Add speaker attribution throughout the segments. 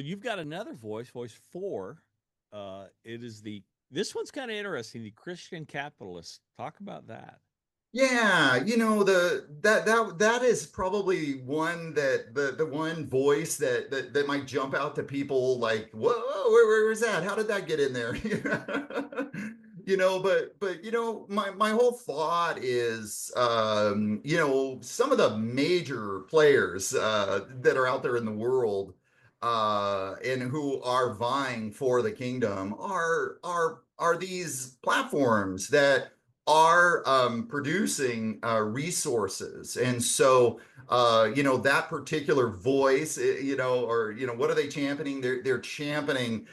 Speaker 1: you've got another voice, voice four. This one's kind of interesting. The Christian capitalist. Talk about that.
Speaker 2: Yeah, that is probably one that the one voice that might jump out to people like, whoa, where's that? How did that get in there? But my whole thought is some of the major players that are out there in the world and who are vying for the kingdom are these platforms that are producing resources. And so, that particular voice, what are they championing? They're championing,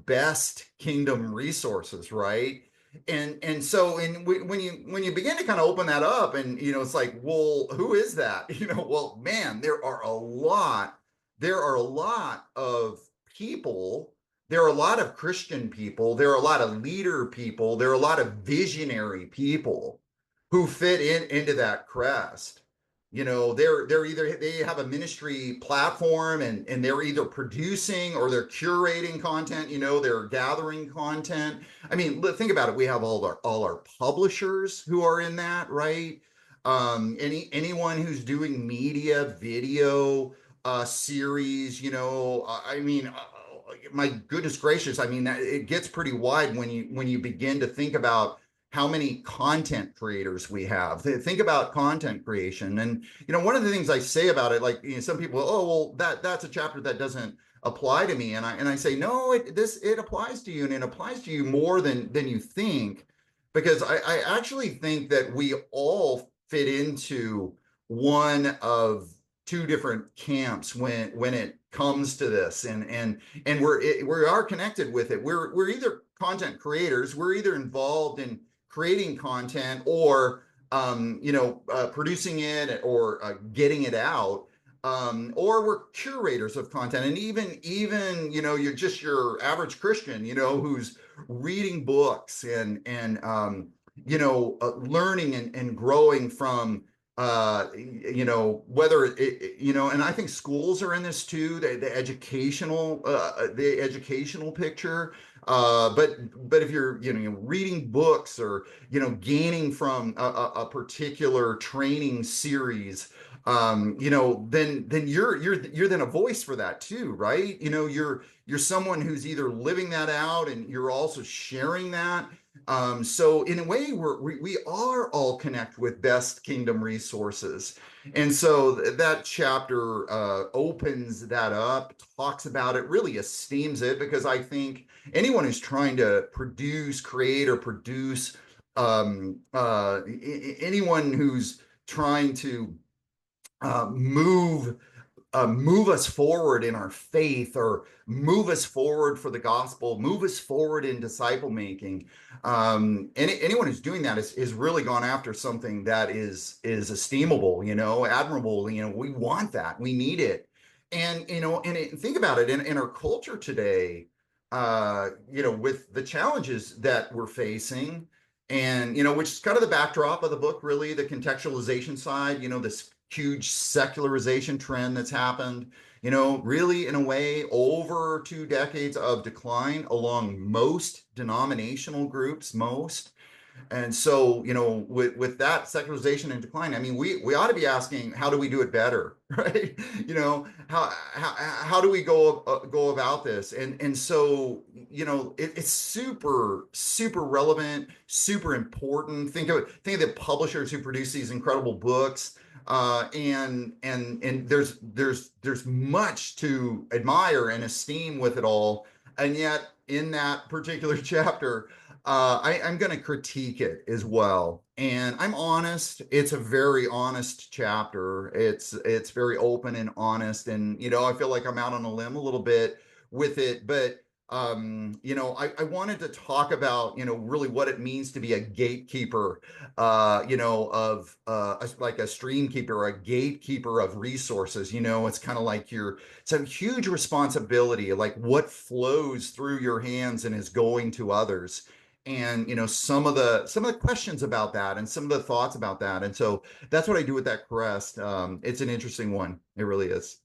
Speaker 2: best kingdom resources, right? When you begin to kind of open that up, and it's like, well, who is that? Well, man, there are a lot of people. There are a lot of Christian people, there are a lot of leader people, there are a lot of visionary people who fit into that crest. They're either they have a ministry platform, and they're either producing or they're curating content, they're gathering content. I mean, think about it. We have all our publishers who are in that, right? Anyone who's doing media, video, series, I mean, my goodness gracious, I mean, it gets pretty wide when you begin to think about how many content creators we have. Think about content creation. And one of the things I say about it, like, some people, oh, well, that's a chapter that doesn't apply to me. And I say, no, it applies to you, and it applies to you more than you think, because I actually think that we all fit into one of two different camps when it comes to this, and we are connected with it. We're either content creators, we're either involved in creating content, or producing it, or getting it out, or we're curators of content. And even you're just your average Christian, who's reading books and learning and growing from whether and I think schools are in this too, the educational picture. But if you're reading books, or gaining from a particular training series, then you're then a voice for that too, right? You're someone who's either living that out, and you're also sharing that. So in a way, we are all connect with best kingdom resources. And so that chapter opens that up, talks about it, really esteems it, because I think anyone who's trying to create, or produce, anyone who's trying to move us forward in our faith, or move us forward for the gospel, move us forward in disciple making. Anyone who's doing that is really gone after something that is esteemable, admirable. We want that, we need it. Think about it in our culture today, with the challenges that we're facing, and which is kind of the backdrop of the book, really, the contextualization side, this huge secularization trend that's happened, really, in a way, over 2 decades of decline along most denominational groups, most. And so, with that secularization and decline, I mean, we ought to be asking, how do we do it better, right? How do we go about this? And so, it's super relevant, super important. Think of the publishers who produce these incredible books, and there's much to admire and esteem with it all. And yet, in that particular chapter, I'm going to critique it as well. And I'm honest. It's a very honest chapter. It's very open and honest. And, I feel like I'm out on a limb a little bit with it. But, I wanted to talk about, really what it means to be a gatekeeper, of like a stream keeper, a gatekeeper of resources. It's kind of like it's a huge responsibility, like what flows through your hands and is going to others. And some of the questions about that, and some of the thoughts about that. And so that's what I do with that crest. It's an interesting one. It really is.